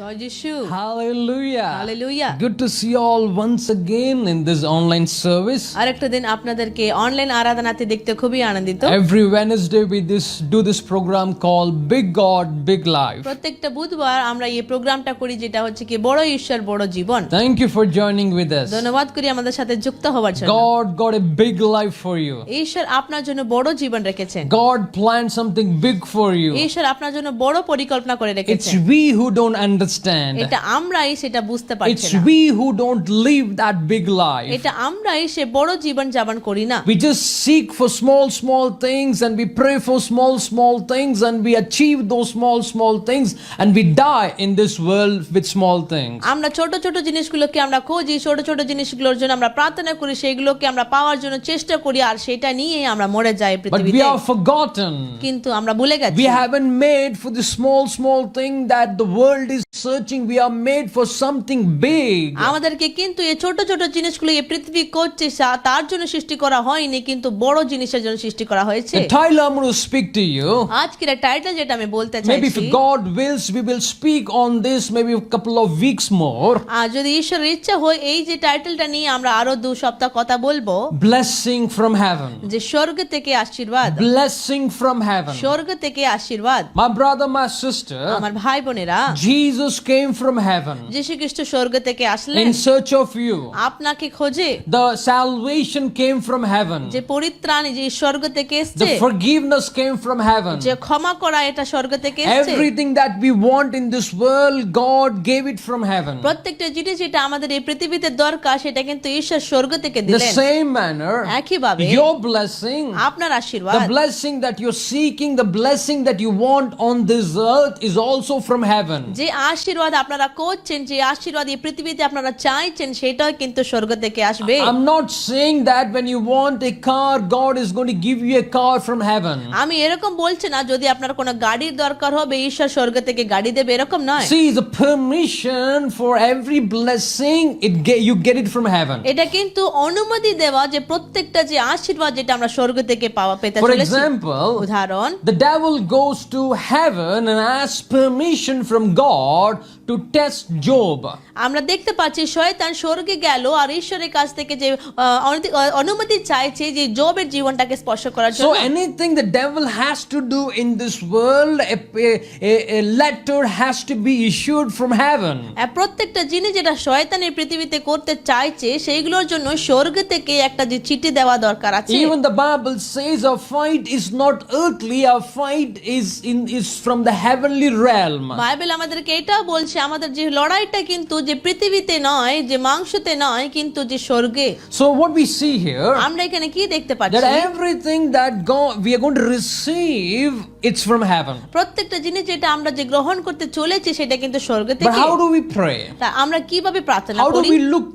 জয় যিশু Hallelujah. Hallelujah. Good to see you all once again in this online service. আরেকটা দিন আপনাদেরকে online আরাধনাতে দেখতে খুবই আনন্দিত। Every Wednesday we do this program called Big God, Big Life. প্রত্যেকটা বুধবার আমরা এই প্রোগ্রামটা করি যেটা হচ্ছে কি বড় ঈশ্বর বড় জীবন। Thank you for joining with us. ধন্যবাদ করি আমাদের সাথে যুক্ত হওয়ার জন্য। God got a big life for you. ঈশ্বর আপনার জন্য বড় জীবন রেখেছেন। God planned something big for you. ঈশ্বর আপনার জন্য বড় পরিকল্পনা করে It's রেখেছেন। we who don't understand. এটা আমরাই সেটা বুঝতে পারছি It's না। we who don't live that big life. এটা আমরাই সে বড় জীবন যাপন করি না। We just seek for small things and we pray for small things and we achieve those small things and we die in this world with small things. আমরা ছোট ছোট জিনিসগুলোকে আমরা খুঁজি, ছোট ছোট জিনিসগুলোর জন্য আমরা প্রার্থনা করি, সেগুলোকে আমরা পাওয়ার জন্য চেষ্টা করি আর সেটা নিয়ে আমরা মরে যাই But we পৃথিবীতে। are forgotten. কিন্তু আমরা ভুলে গেছি। We haven't made for the small thing that the world is searching. We are made for something big. আমাদেরকে কিন্তু এই ছোট ছোট জিনিসগুলো এই পৃথিবী করছে তার জন্য সৃষ্টি করা হয়নি, কিন্তু বড় জিনিসের জন্য সৃষ্টি করা হয়েছে। The title I'm going to speak to you. আজকের টাইটেল যেটা আমি বলতে Maybe if চাইছি, God wills, we will speak on this maybe a couple of weeks more. আর যদি ঈশ্বরের ইচ্ছা হয় এই যে টাইটেলটা নিয়ে আমরা আরো 2 সপ্তাহ কথা বলবো, Blessing from heaven. যে স্বর্গ থেকে আশীর্বাদ, Blessing from heaven. স্বর্গ থেকে আশীর্বাদ। My brother, my sister, আমার ভাই বোনেরা, Jesus came from heaven যীশু খ্রিস্ট স্বর্গ থেকে আসলেন in search of you. আপনাকে খোঁজে। The salvation came from heaven. যে পরিত্রাণ যে স্বর্গ থেকে এসেছে, The forgiveness came from heaven. যে ক্ষমা করা এটা স্বর্গ থেকে এসেছে। Everything that we want in this world, God gave it from heaven. প্রত্যেকটা জিনিস যেটা আমাদের এই পৃথিবীতে দরকার সেটা কিন্তু ঈশ্বর স্বর্গ থেকে The দিলেন। same manner, একইভাবে your blessing, আপনার the আশীর্বাদ, blessing that you're seeking, the blessing that you want on this earth is also from heaven. যে আশীর্বাদ আপনারা করছেন, যে আশীর্বাদ এই পৃথিবীতে আপনারা চাইছেন, সেটাও কিন্তু স্বর্গ থেকে আসবে। I'm not saying that when you want a car, God is going to give you a car from heaven. আমি এরকম বলছি না যদি আপনার কোনো গাড়ির দরকার হবে ঈশ্বর স্বর্গ থেকে গাড়ি দেবে, এরকম নয়। See, the permission for every blessing, you get it from heaven. এটা কিন্তু অনুমতি দেওয়া যে প্রত্যেকটা যে আশীর্বাদ যেটা আমরা স্বর্গ থেকে পেতে For চলেছি। example, উদাহরণ, the devil goes to heaven and asks permission from God to test Job. আমরা দেখতে পাচ্ছি শয়তান স্বর্গে গেল আর ঈশ্বরের কাছ থেকে যে অনুমতি চাইছে যে জবের জীবনটাকে স্পর্শ করার So জন্য। anything the devil has to do in this world, a letter has to be issued from heaven. প্রত্যেকটা জিনিস যেটা শয়তানের পৃথিবীতে করতে চাইছে সেইগুলোর জন্য স্বর্গ থেকে একটা যে চিঠি দেওয়া দরকার আছে। Even the Bible says our fight is not earthly, our fight is from the heavenly realm. Bible আমাদেরকে এটাও বলছে আমাদের যে লড়াইটা কিন্তু যে পৃথিবীতে নয়, যে মাংসতে নয়, কিন্তু যে স্বর্গে। So what we see here, আমরা এখানে কি দেখতে that পাচ্ছি? everything that we are going to receive, it's from heaven. প্রত্যেকটা জিনিস যেটা আমরা যে গ্রহণ করতে চলেছি সেটা কিন্তু স্বর্গ But থেকে। how do we pray? তা আমরা কিভাবে প্রার্থনা How do করি? we look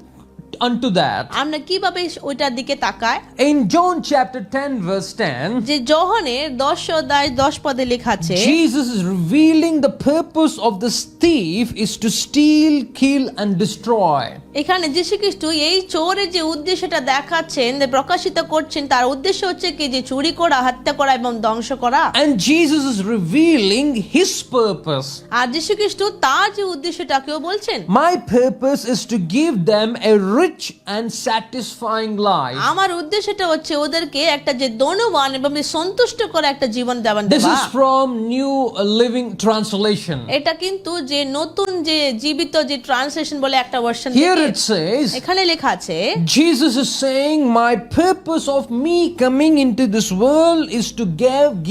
unto that? আমরা কিভাবে ওইটার দিকে তাকাই? In John chapter 10 verse 10, যে যোহনের 10 অধ্যায় 10 পদে লেখা আছে, Jesus is revealing the purpose of this thief is to steal, kill and destroy. এখানে যীশু খ্রিস্ট এই চোরের যে উদ্দেশ্যটা দেখাচ্ছেন, যে প্রকাশিত করছেন, তার উদ্দেশ্য হচ্ছে কি যে চুরি করা, হত্যা করা এবং ধ্বংস করা। And Jesus is revealing his purpose. আর যীশু খ্রিস্ট তার যে উদ্দেশ্যটাকেও বলছেন, My purpose is to give them a rich and satisfying life. আমার উদ্দেশ্যটা হচ্ছে ওদেরকে একটা যে ধনবান এবং সন্তুষ্ট করা একটা জীবন যাপন This দেওয়া। is from New Living Translation. এটা কিন্তু যে নতুন যে জীবিত যে ট্রান্সলেশন বলে একটা ভার্সন Here it says, এখানে লেখা আছে, Jesus is saying, my purpose of me coming into this world is to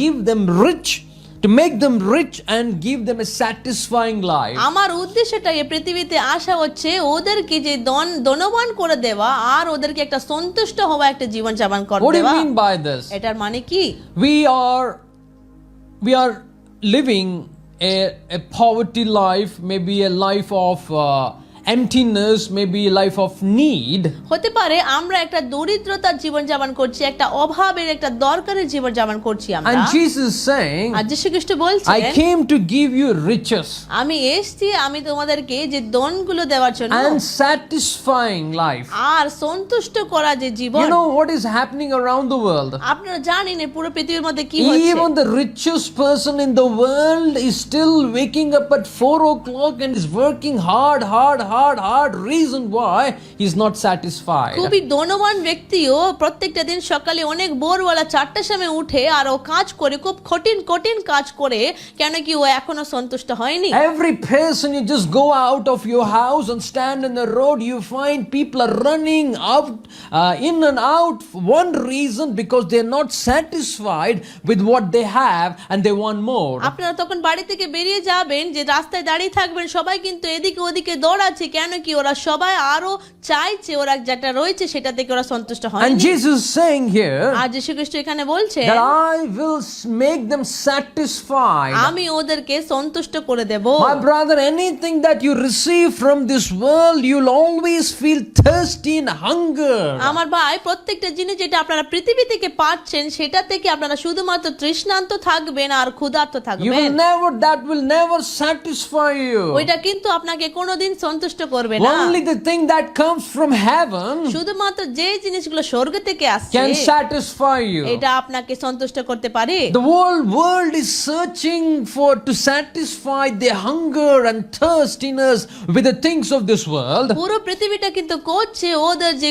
give them rich, to make them rich and give them a satisfying life. আমার উদ্দেশ্যটা এই পৃথিবীতে আসা হচ্ছে ওদেরকে যে ধনবান করে দেওয়া আর ওদেরকে একটা সন্তুষ্ট হওয়া একটা জীবন যাপন করে What do you দেওয়া। mean by this? এটার মানে কি? We are living a poverty life, maybe a life of emptiness, maybe a life of need. হতে পারে আমরা একটা দরিদ্রতার জীবন যাপন করছি, একটা অভাবের, একটা দরকারের জীবন যাপন করছি আমরা। And Jesus is saying, আর যীশু খ্রিস্ট বলছেন, I came to give you riches আমি এসেছি আমি তোমাদেরকে যে ধনগুলো দেওয়ার জন্য and satisfying life. আর সন্তুষ্ট করা যে জীবন। You know what is happening around the world? আপনারা জানেন এই পুরো পৃথিবীর মধ্যে কি হচ্ছে। Even the richest person in the world is still waking up at 4 o'clock and is working hard. Reason why he's not satisfied. খুবই ধনবান ব্যক্তিও প্রত্যেকটা দিন সকালে অনেক ভোরবেলা 4টার সময় উঠে আর ও কাজ করে, খুব কঠিন কাজ করে, কেন কি ও এখনো সন্তুষ্ট হয়নি। Every person, you just go out of your house and stand in the road, you find people are running out, in and out. One reason, because they're not satisfied with what they have and they want more. আপনারা তখন বাড়ি থেকে বেরিয়ে যাবেন, যে রাস্তায় দাঁড়িয়ে থাকবেন, সবাই কিন্তু এদিকে ওদিকে দৌড়াচ্ছে, কেন কি ওরা সবাই আরো চাইছে, ওরা যেটা রয়েছে সেটা থেকে ওরা সন্তুষ্ট And হয়নি। Jesus is saying here আর যীশু খ্রিস্ট এখানে বলছে, that I will make them satisfied. আমি ওদেরকে সন্তুষ্ট করে দেব। My brother, anything that you receive from this world, you'll always feel thirsty and hunger. আমার ভাই, প্রত্যেকটা জিনিস যেটা আপনারা পৃথিবী থেকে পাচ্ছেন সেটা থেকে আপনারা শুধুমাত্র তৃষ্ণান্ত থাকবেন আর ক্ষুধার্ত You থাকবেন। that will never satisfy you. ওইটা কিন্তু আপনাকে কোনোদিন সন্তুষ্ট করবে না। Only the thing that comes from heaven শুধুমাত্র যে জিনিসগুলো স্বর্গ থেকে আসছে can satisfy you. এটা আপনাকে সন্তুষ্ট করতে পারে। The whole world is searching to satisfy their hunger and thirstiness with the things of this world. পুরো পৃথিবীটা কিন্তু করছে ওদের যে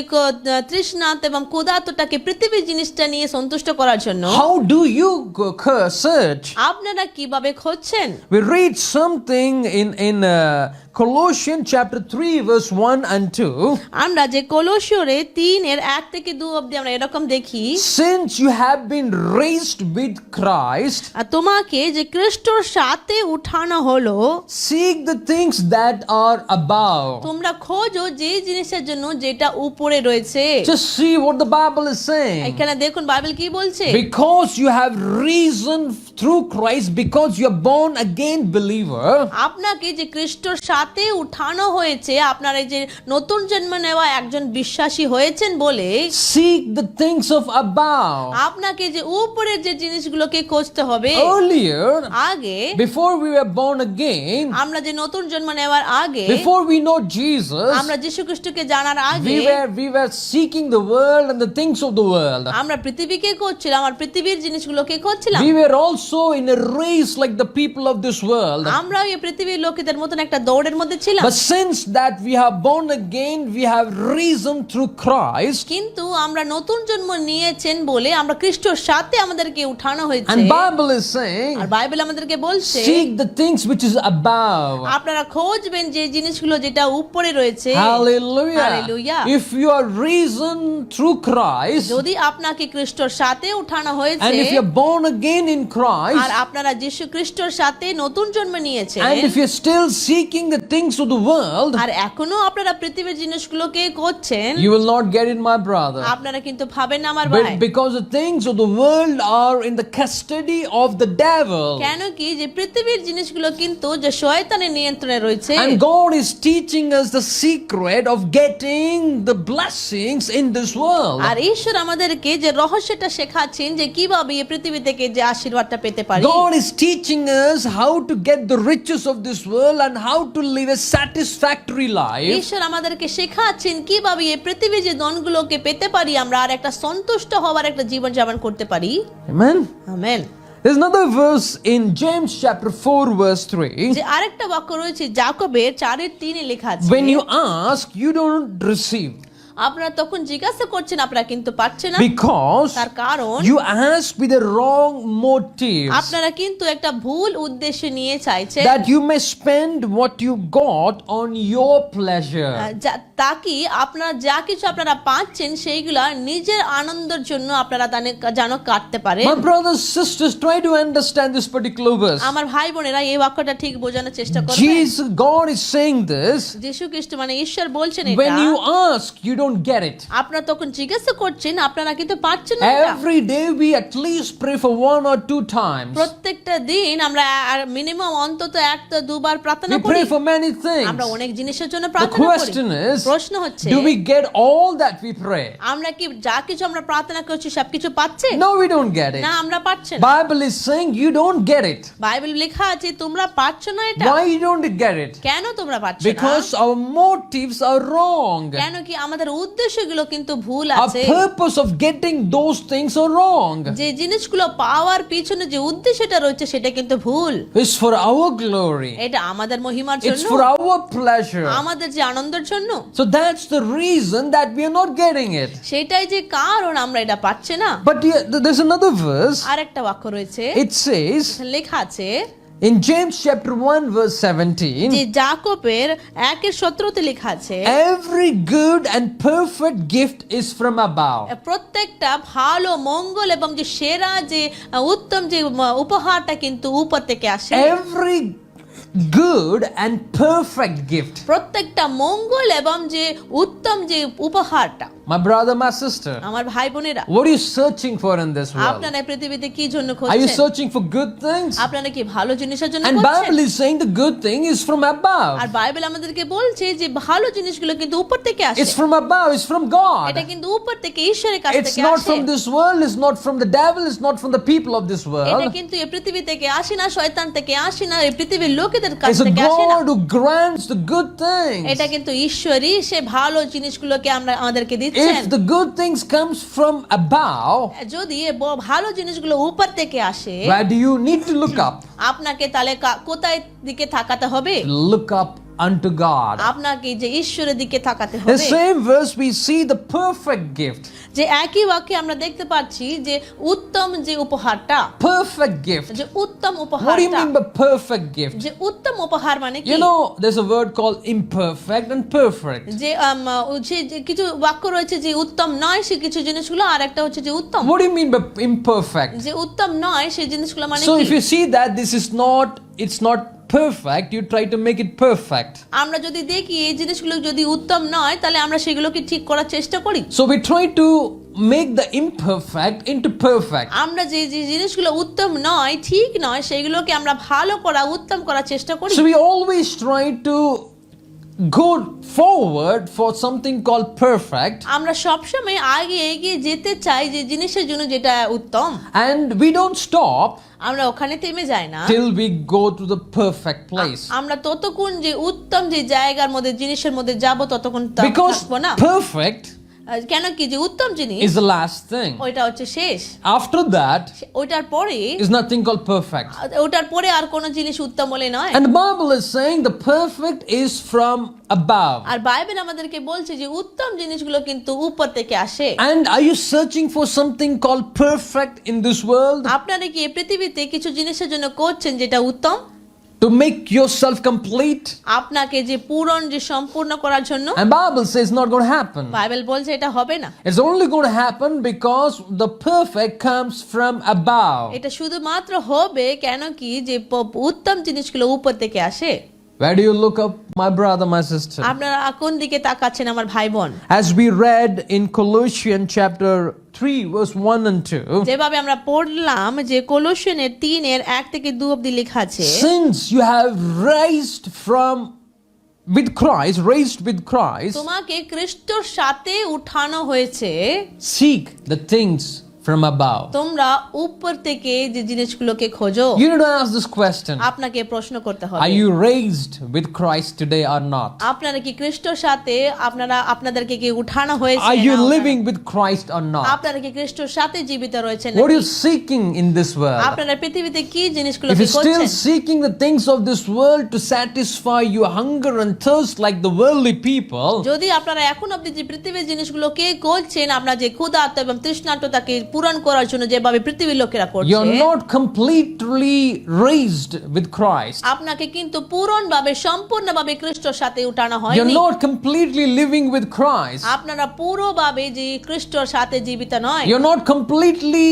তৃষ্ণান্ত এবং ক্ষুধার্তটাকে পৃথিবীর জিনিসটা নিয়ে সন্তুষ্ট করার জন্য। How do you search? আপনারা কিভাবে খুঁজছেন? We read something in Colossians chapter 3 verse 1 and 2. আমরা যে কলোসীয়রে 3:1 থেকে 2 অবধি আমরা এরকম দেখি, Since you have been raised with Christ, আর তোমাকে যে খ্রিস্টর সাথে উঠানো হলো, seek the things that are above. তোমরা খোঁজো যে জিনিসের জন্য যেটা উপরে রয়েছে। Just see what the Bible is saying. এখানে দেখুন বাইবেল কি বলছে, Because you have reason through Christ, because you are born again believer, আপনাকে যে খ্রিস্টর সাথে উঠানো হয়েছে, আপনার এই যে নতুন জন্ম নেওয়া একজন বিশ্বাসী হয়েছেন বলে, seek the things of above. আপনাকে যে উপরের যে জিনিসগুলোকে খুঁজতে হবে। Earlier, আগে before we were born again, আমরা যে নতুন জন্ম নেওয়ার আগে, before we know Jesus, আমরা যীশু খ্রিস্টকে জানার আগে we were seeking the world and the things of the world. আমরা পৃথিবীকে খুঁজছিলাম আর পৃথিবীর জিনিসগুলোকে খুঁজছিলাম। We were also in a race like the people of this world. আমরা এই পৃথিবীর লোকেদের মতন একটা দৌড়ের মধ্যে ছিলাম। But since that we have born again, we have reason through Christ. কিন্তু আমরা নতুন জন্ম নিয়েছেন বলে আমরা খ্রিস্টর সাথে আমাদেরকে উঠানো হয়েছে। And Bible is saying, আর বাইবেল আমাদেরকে বলছে, seek the things which is above. আপনারা খুঁজবেন যে জিনিসগুলো যেটা উপরে রয়েছে। Hallelujah. Hallelujah. If you are risen through Christ, যদি আপনাকে খ্রিস্টর সাথে উঠানো হয়েছে and if you are born again in R Christ, আপনারা যীশু খ্রিস্টর সাথে নতুন জন্ম নিয়েছেন, and if you are still seeking the things of the world, আর এখনো আপনারা পৃথিবীর জিনিসগুলোকে খুঁজছেন, you will not get it, my brother. আপনারা কিন্তু ভাবেন না আমার ভাই। But because the things of the world are in the custody of the devil. কেন কি যে পৃথিবীর জিনিসগুলো কিন্তু যে শয়তানের নিয়ন্ত্রণে রয়েছে। And God is teaching us the secret of getting the blessings in this world. আর ঈশ্বর আমাদেরকে যে রহস্যটা শেখাচ্ছেন যে কিভাবে এই পৃথিবী থেকে যে আশীর্বাদটা পেতে পারি। God is teaching us how to get the riches of this world and how to live a satisfactory life. ঈশ্বর আমাদেরকে শেখাচ্ছেন কিভাবে এই পৃথিবী যে ধনগুলোকে পেতে পারি আমরা, আর একটা সন্তুষ্ট হওয়ার একটা জীবন যাপন করতে পারি। Amen. Amen. There's another verse in James chapter 4 verse 3. যে আরেকটা বাক্য রয়েছে যাকবের 4:3 লেখা আছে, When you ask, you don't receive, আপনারা তখন জিজ্ঞাসা করছেন আপনারা কিন্তু পাচ্ছেন না, because তার কারণ you ask with a wrong motive, আপনারা কিন্তু একটা ভুল উদ্দেশ্য নিয়ে চাইছেন, that you may spend what you got on your pleasure. তাকি আপনারা যা কিছু আপনারা পাচ্ছেন সেইগুলা নিজের আনন্দের জন্য আপনারা যেন কাটতে পারে। My brothers, sisters, try to understand this particular verse. আমার ভাই বোনেরা এই বাক্যটা ঠিক বোঝানোর চেষ্টা করবেন। Jesus, God is saying this. যীশু খ্রিস্ট মানে ঈশ্বর বলছেন When এটা, you ask, you don't get it. আপনারা তখন জিজ্ঞাসা করছেন, আপনারা কিন্তু পাচ্ছেন না এটা। Every day we at least pray for 1 or 2 times. প্রত্যেকটা দিন আমরা মিনিমাম অন্তত 1 থেকে 2 বার প্রার্থনা We করি। pray for many things. আমরা অনেক জিনিসের জন্য The প্রার্থনা করি। question is, প্রশ্ন হচ্ছে, do we get all that we pray? আমরা কি যা কিছু আমরা প্রার্থনা করছি সবকিছু পাচ্ছি? No, we don't get it. না, আমরা পাচ্ছি না। Bible is saying you don't get it. Bible লেখা আছে তোমরা পাচ্ছ না এটা। Why you don't get it? কেন তোমরা পাচ্ছ না? Because our motives are wrong. কেন কি আমাদের উদ্দেশ্যগুলো কিন্তু ভুল Our আছে। purpose of getting those things are wrong. যে জিনিসগুলো পাওয়ার পিছনে যে উদ্দেশ্যটা রয়েছে সেটা কিন্তু ভুল। It's for our glory. এটা আমাদের মহিমার It's জন্য, for our pleasure. আমাদের যে আনন্দের জন্য। So that's the reason that we are not getting it. সেটাই যে কারণ আমরা এটা পাচ্ছি না। But there's another verse. আরেকটা বাক্য রয়েছে, It says লেখা আছে in James chapter 1 verse 17, যে যাকোবের 1:17 লেখা আছে, every good and perfect gift is from above. প্রত্যেকটা ভালো মঙ্গল এবং যে সেরা যে উত্তম যে উপহারটা কিন্তু উপর থেকে আসে। Every good and perfect gift. প্রত্যেকটা মঙ্গল এবং যে উত্তম যে উপহারটা। My brother, my sister, আমার ভাই বোনেরা, what are you searching for in this world? আপনারা পৃথিবীতে কি জন্য Are you খুঁজছেন? searching for good things? আপনারা কি ভালো জিনিসের জন্য And খুঁজছেন? Bible is saying the good thing is from above. আর বাইবেল আমাদেরকে বলছে যে ভালো জিনিসগুলো কিন্তু উপর থেকে আসে। It's from above, it's from এটা God. কিন্তু উপর থেকে ঈশ্বরের কাছ It's থেকে not আসে। from this world, it's not from the devil, it's not from the people of this এটা world. কিন্তু এই পৃথিবী থেকে আসে না, শয়তান থেকে আসে না, এই পৃথিবীর লোকেদের কাছ It's a থেকে আসে না। God who grants the good things. এটা কিন্তু ঈশ্বরই সে ভালো জিনিসগুলোকে আমাদেরকে দিচ্ছেন। If the good things comes from above, যদি এই ভালো জিনিসগুলো উপর থেকে আসে, where do you need to look up? আপনাকে তাহলে কোথায় দিকে তাকাতে হবে? Look up unto God. আপনাকে যে ঈশ্বরের দিকে তাকাতে The হবে। same verse we see the perfect gift. যে একই বাক্যে আমরা দেখতে পাচ্ছি যে উত্তম যে উপহারটা, Perfect gift. যে উত্তম What do you উপহারটা, mean by perfect gift? যে উত্তম উপহার মানে কি? You know, there's a word called imperfect and perfect. যে যে কিছু বাক্য রয়েছে যে উত্তম নয় সে কিছু জিনিসগুলো, আর একটা হচ্ছে যে উত্তম। What do you mean by imperfect? যে উত্তম নয় সেই জিনিসগুলো মানে So কি? if you see that this is not, it's not perfect, you try to make it perfect. আমরা যদি দেখি এই জিনিসগুলো যদি উত্তম নয় তাহলে আমরা সেগুলোকে ঠিক করার চেষ্টা করি। So we try to make the imperfect into perfect. আমরা যে যে জিনিসগুলো উত্তম নয়, ঠিক নয়, সেগুলোকে আমরা ভালো করা, উত্তম করার চেষ্টা করি। So we always try to go forward for something called perfect, আমরা সবসময় আগে এগিয়ে যেতে চাই যে জিনিসের জন্য যেটা উত্তম। and we don't stop আমরা ওখানে থেমে যাই না till we go to the perfect place. আমরা ততক্ষণ যে উত্তম যে জায়গার মধ্যে জিনিসের মধ্যে যাব ততক্ষণ Because থাকবো না। perfect কেন কি যে উত্তম জিনিস is the last thing. ওইটা হচ্ছে শেষ। After that ওইটার পরে is nothing called perfect. ওটার পরে আর কোনো জিনিস উত্তম বলে নয়। And the Bible is saying the perfect is from above. আর বাইবেল আমাদেরকে বলছে যে উত্তম জিনিসগুলো কিন্তু উপর থেকে আসে। And are you searching for something called perfect in this world? আপনারা কি এই পৃথিবীতে কিছু জিনিসের জন্য করছেন যেটা উত্তম? To make yourself complete? আপনাকে যে পূরণ যে সম্পূর্ণ করার জন্য? And Bible says it's not going to happen. Bible বলছে এটা হবে না। It's only going to happen because the perfect comes from above. এটা শুধুমাত্র হবে কেন কি যে উত্তম জিনিসগুলো উপর থেকে আসে। Where do you look up, my brother, my sister? আপনারা কোন দিকে তাকাচ্ছেন আমার ভাই বোন? As we read in Colossians chapter 3 verse 1 and 2, যেভাবে আমরা পড়লাম যে কলোসিয়ানের 3:1 থেকে 2 অবধি লেখা আছে, since you have raised with Christ, তোমাকে খ্রিস্টর সাথে উঠানো হয়েছে, seek the things from above. তোমরা উপর থেকে যে জিনিসগুলোকে খোঁজো। You need to ask this question. আপনাকে প্রশ্ন করতে হবে, Are you raised with Christ today or not? আপনারা কি খ্রিস্টর সাথে আপনাদেরকে কি উঠানো হয়েছে? Are you না উঠানো? living with Christ or not? আপনারা কি খ্রিস্টর সাথে জীবিত রয়েছেন What are নাকি? you seeking in this world? আপনারা পৃথিবীতে কি If জিনিসগুলোকে you're still করছেন? seeking the things of this world to satisfy your hunger and thirst like the worldly people, যদি আপনারা এখন অবধি যে পৃথিবীর জিনিসগুলোকে করছেন, আপনার যে ক্ষুধার্ত এবং তৃষ্ণার্ত তাকে পূরণ করার জন্য যেভাবে পৃথিবীর লোকেরা করছে, You're not completely raised with Christ. আপনাকে কিন্তু পূরণভাবে সম্পূর্ণভাবে খ্রিস্টর সাথে উঠানো You're হয়নি। not completely living with Christ. আপনারা পুরোভাবে যে খ্রিস্টর সাথে জীবিত নয়, You're not completely,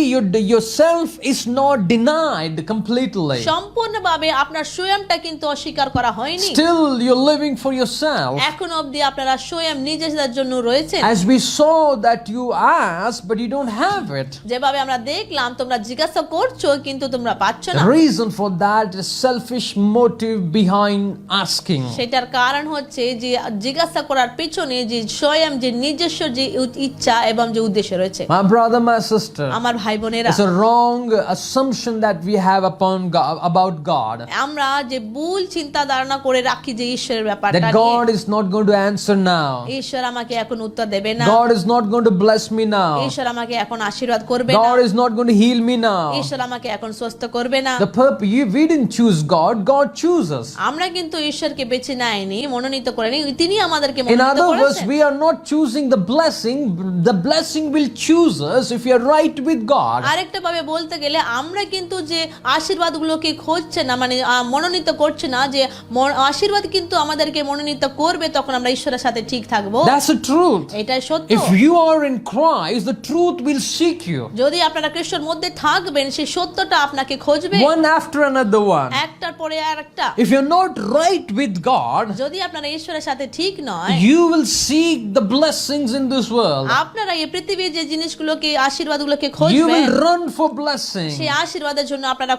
yourself is not denied completely. সম্পূর্ণভাবে আপনার স্বয়ংটা কিন্তু অস্বীকার করা হয়নি। Still, you're living for yourself. এখন অবধি আপনারা স্বয়ং নিজেদের জন্য রয়েছে। As we saw that you ask, but you don't have it. যেভাবে আমরা দেখলাম তোমরা জিজ্ঞাসা করছো কিন্তু তোমরা পাচ্ছ না। The reason for that is selfish motive behind asking. সেটার কারণ হচ্ছে যে জিজ্ঞাসা করার পিছনে যে স্বয়ং যে নিজস্ব যে ইচ্ছা এবং যে উদ্দেশ্য রয়েছে। My brother, my sister, আমার ভাই বোনেরা, it's a wrong assumption that we have upon God, about God. আমরা যে ভুল চিন্তা ধারণা করে রাখি যে ঈশ্বরের ব্যাপারটা That নিয়ে, God is not going to answer now. ঈশ্বর আমাকে এখন উত্তর দেবে না, God is not going to bless me now. ঈশ্বর আমাকে এখন আশীর্বাদ করবে না, God is not going to heal me now. ঈশ্বর আমাকে এখন সুস্থ করবে না। The purpose, we didn't choose God, God chose us. আমরা কিন্তু ঈশ্বরকে বেছে নেয়নি, মনোনীত করেনি, তিনি আমাদেরকে In মনোনীত other words, করেছেন। we are not choosing the blessing will choose us if we are right with God. আরেকটা ভাবে বলতে গেলে আমরা কিন্তু যে আশীর্বাদগুলোকে খুঁজছে না, মানে মনোনীত করছে না, যে আশীর্বাদ কিন্তু আমাদেরকে মনোনীত করবে, তখন আমরা ঈশ্বরের সাথে ঠিক থাকবো। That's the truth. এটাই সত্য। If you are in Christ, the truth will seek you. যদি আপনারা খ্রিস্টের মধ্যে থাকবেন, সেই সত্যটা আপনাকে খুঁজবে, One after another one. একটার পরে আরেকটা। If you're not right with God, যদি আপনারা ঈশ্বরের সাথে ঠিক নয়, you will seek the blessings in this world. আপনারা এই পৃথিবীর যে জিনিসগুলোকে আশীর্বাদগুলোকে You খুঁজবেন, will run for blessing. সেই আশীর্বাদের জন্য আপনারা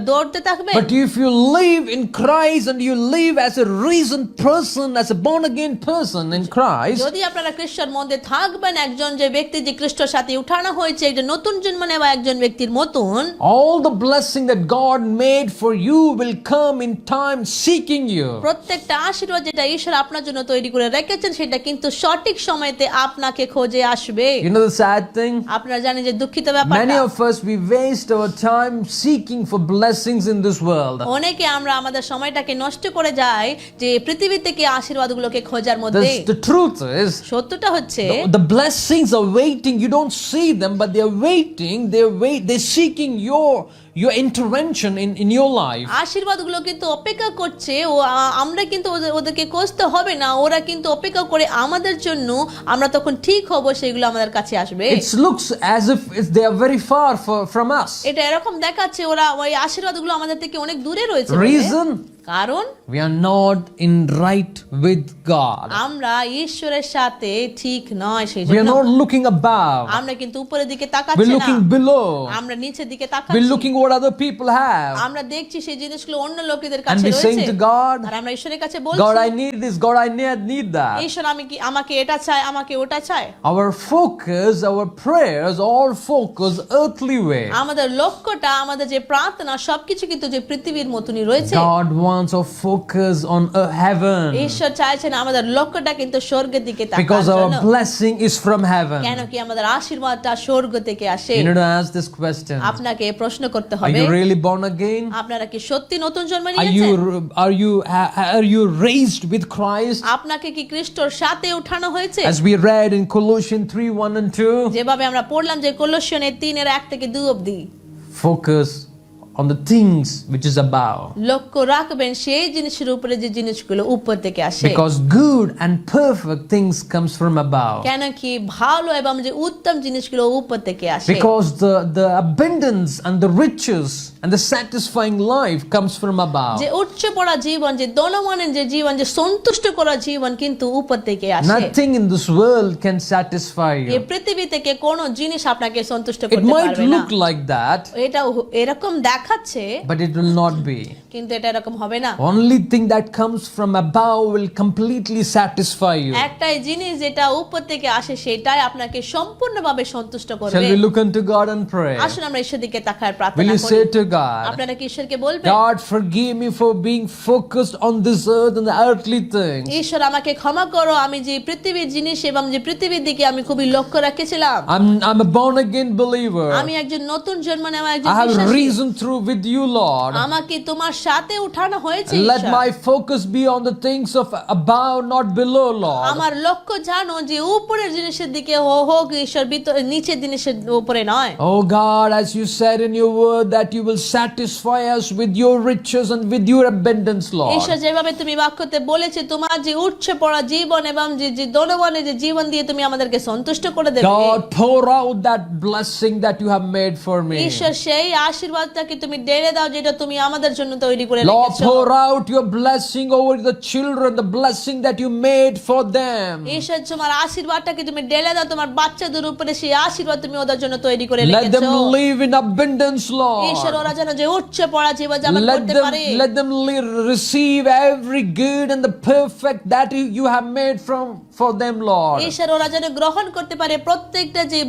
দৌড়তে থাকবেন। But if you live in Christ and you live as a reasoned person, as a born again person in Christ, যদি আপনারা খ্রিস্টের মধ্যে থাকবেন, একজন যে ব্যক্তি যে খ্রিস্টের সাথে উঠানো হয়েছে, একজন নতুন জন্ম নেওয়া একজন ব্যক্তির মতন, all the blessing that God made for you will come in time seeking you. প্রত্যেকটা আশীর্বাদ যেটা ঈশ্বর আপনার জন্য তৈরি করে রেখেছেন, সেটা কিন্তু সঠিক সময়তে আপনাকে খোঁজে আসবে। You know the sad thing? আপনারা জানেন যে দুঃখিত Many ব্যাপারটা, of us, we waste our time seeking for blessings in this world. অনেকে আমরা আমাদের সময়টাকে নষ্ট করে যাই যে পৃথিবী থেকে আশীর্বাদগুলোকে খোঁজার মধ্যে। The truth is, সত্যটা হচ্ছে the blessings are waiting. You don't see them, but they are waiting. They're seeking your intervention in your life. আশীর্বাদগুলো কিন্তু অপেক্ষা করছে, ও আমরা কিন্তু ওদেরকে খুঁজতে হবে না, ওরা কিন্তু অপেক্ষা করে আমাদের জন্য, আমরা তখন ঠিক হব সেগুলো আমাদের কাছে আসবে। It looks as if they are very far from us. এটা এরকম দেখাচ্ছে ওরা ওই আশীর্বাদগুলো আমাদের থেকে অনেক দূরে রয়েছে বলে। Reason? কারণ We are not in right with God. আমরা ঈশ্বরের সাথে ঠিক নয়, সেই We are জন্য not looking above. আমরা কিন্তু উপরের দিকে We're তাকাচ্ছি না, looking below. আমরা নিচের দিকে We're তাকাচ্ছি, looking what other people have. আমরা দেখছি সেই জিনিসগুলো অন্য লোকেদের And কাছে we're saying রয়েছে, to God, আর আমরা ঈশ্বরের কাছে God, বলছি, I need this. God, I need that. ঈশ্বর আমাকে এটা চাই, আমাকে ওটা চাই। Our focus, our prayers, all focus earthly way. আমাদের লক্ষ্যটা, আমাদের যে প্রার্থনা, সবকিছু কিন্তু যে পৃথিবীর মতনই রয়েছে। God wants our focus on heaven. ঈশ্বর চাইছেন আমাদের লক্ষ্যটা কিন্তু স্বর্গের দিকে তাকানোর Because our জন্য। blessing is from heaven. কেন কি আমাদের আশীর্বাদটা স্বর্গ থেকে আসে। You need to ask this question. আপনাকে প্রশ্ন করতে Are হবে, you really born again? আপনারা কি সত্যি নতুন জন্ম Are নিয়েছেন? you raised with Christ? আপনাকে কি খ্রিস্টর সাথে উঠানো হয়েছে? As we read in Colossians 3:1-2, যেভাবে আমরা পড়লাম যে কলোসিয়ানের 3:1-2 অবধি, focus on the things which is above. লক্ষ্য রাখবেন সেই জিনিসের উপরে যে জিনিসগুলো উপর থেকে আসে। Because good and perfect things comes from above. কেন কি ভালো এবং যে উত্তম জিনিসগুলো উপর থেকে আসে। Because the abundance and the riches and the satisfying life comes from above. যে উচ্চ পড়া জীবন, যে ধনমানের যে জীবন, যে সন্তুষ্ট করা জীবন কিন্তু উপর থেকে আসে। Nothing in this world can satisfy এই you. পৃথিবী থেকে কোনো জিনিস আপনাকে সন্তুষ্ট It করতে might পারবে না। look like that, এটা এরকম দেখাচ্ছে, but it will not be. কিন্তু এটা এরকম হবে না। Only thing that comes from above will completely satisfy you. একটাই জিনিস যেটা উপর থেকে আসে, সেটাই আপনাকে সম্পূর্ণভাবে সন্তুষ্ট করবে। Shall we look unto God and pray? আসুন আমরা ঈশ্বর দিকে তাকায় Will প্রার্থনা you করি। say to God, আপনারা কি ঈশ্বরকে বলবেন, God, forgive me for being focused on this earth and the earthly things. ঈশ্বর আমাকে ক্ষমা করো, আমি যে পৃথিবীর জিনিস এবং যে পৃথিবীর দিকে আমি খুবই লক্ষ্য রেখেছিলাম। I'm a born again believer. আমি একজন নতুন জন্ম নেওয়া একজন I have বিশ্বাসী। reason through with you, Lord. আমাকে তোমার সাথে উঠানো হয়েছে Let ঈশ্বর। my focus be on the things of above, not below, Lord. আমার লক্ষ্য জানো যে উপরের জিনিসের দিকে হোক ঈশ্বর, নিচের জিনিসের উপরে নয়। Oh God, as you said in your word that you will satisfy us with your riches and with your abundance, Lord. ঈশ্বর, যেভাবে তুমি বাক্যতে বলেছে তোমার যে উচ্চ পড়া জীবন এবং যে ধনবানের যে জীবন দিয়ে তুমি আমাদেরকে সন্তুষ্ট করে দেবে। God, pour out that blessing that you have made for me. ঈশ্বর, সেই আশীর্বাদটাকে তুমি ঢেলে দাও যেটা তুমি আমাদের জন্য তৈরি করে Lord, রেখেছো। pour out your blessing over the children, the blessing that you made for them. ঈশ্বর, তোমার আশীর্বাদটাকে তুমি ঢেলে দাও তোমার বাচ্চাদের উপরে, সেই আশীর্বাদ তুমি ওদের জন্য তৈরি করে Let রেখেছো। them live in abundance, ঈশ্বর, Lord. ওরা যেন যে উচ্চ পড়া জীবন যাপন করতে পারে। Let them receive every good and the perfect that you have made for them, Lord. ঈশ্বর, ওরা যেন গ্রহণ করতে পারে প্রত্যেকটা যে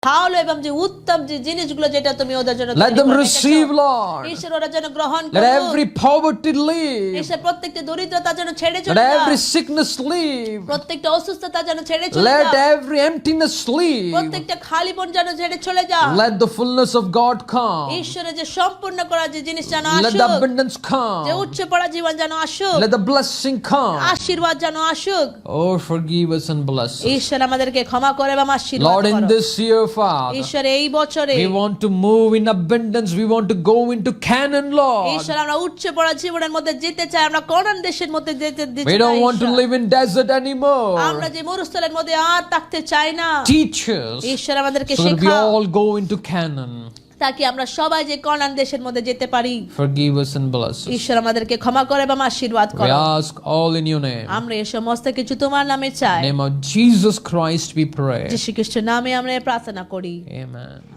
ভালো এবং যে উত্তম যে জিনিসগুলো যেটা তুমি ওদের জন্য Let তৈরি them করে receive, রেখেছো। Lord. ঈশ্বর, ওরা যেন গ্রহণ Let করুক। every poverty leave. ঈশ্বর, প্রত্যেকটা দরিদ্রতা যেন ছেড়ে Let চলে যাও। every sickness leave. প্রত্যেকটা অসুস্থতা যেন ছেড়ে চলে Let যাও। every emptiness leave. প্রত্যেকটা খালিপন যেন ছেড়ে চলে যাও। Let the fullness of God come. ঈশ্বরের যে সম্পূর্ণ করা যে জিনিস যেন Let the আসুক, abundance যে come. উচ্চ পড়া জীবন যেন আসুক, Let the blessing come. আশীর্বাদ যেন আসুক। Oh, forgive us and bless us. ঈশ্বর, আমাদেরকে ক্ষমা করে এবং আশীর্বাদ Lord, in করো। this year, Father, ঈশ্বর, এই বছরে we want to move in abundance. We want to go into Canaan, Lord. ঈশ্বর, আমরা উচ্চ পড়া জীবনের মধ্যে যেতে চাই, আমরা কনান দেশের মধ্যে যেতে দিতে We চাই don't want to ঈশ্বর। live in desert আমরা anymore. যে মরুস্থলের মধ্যে আর থাকতে চাই না। Teach us ঈশ্বর, আমাদেরকে so that we শেখাও all go into Canaan. তাকে আমরা সবাই যে কনান দেশের মধ্যে যেতে পারি। Forgive us and bless us. ঈশ্বর, আমাদেরকে ক্ষমা করে এবং আশীর্বাদ We করো। ask all in your name. আমরা এই সমস্ত কিছু তোমার নামে চাই। In the name of Jesus Christ we pray. যীশু খ্রিস্টের নামে আমরা প্রার্থনা করি। Amen.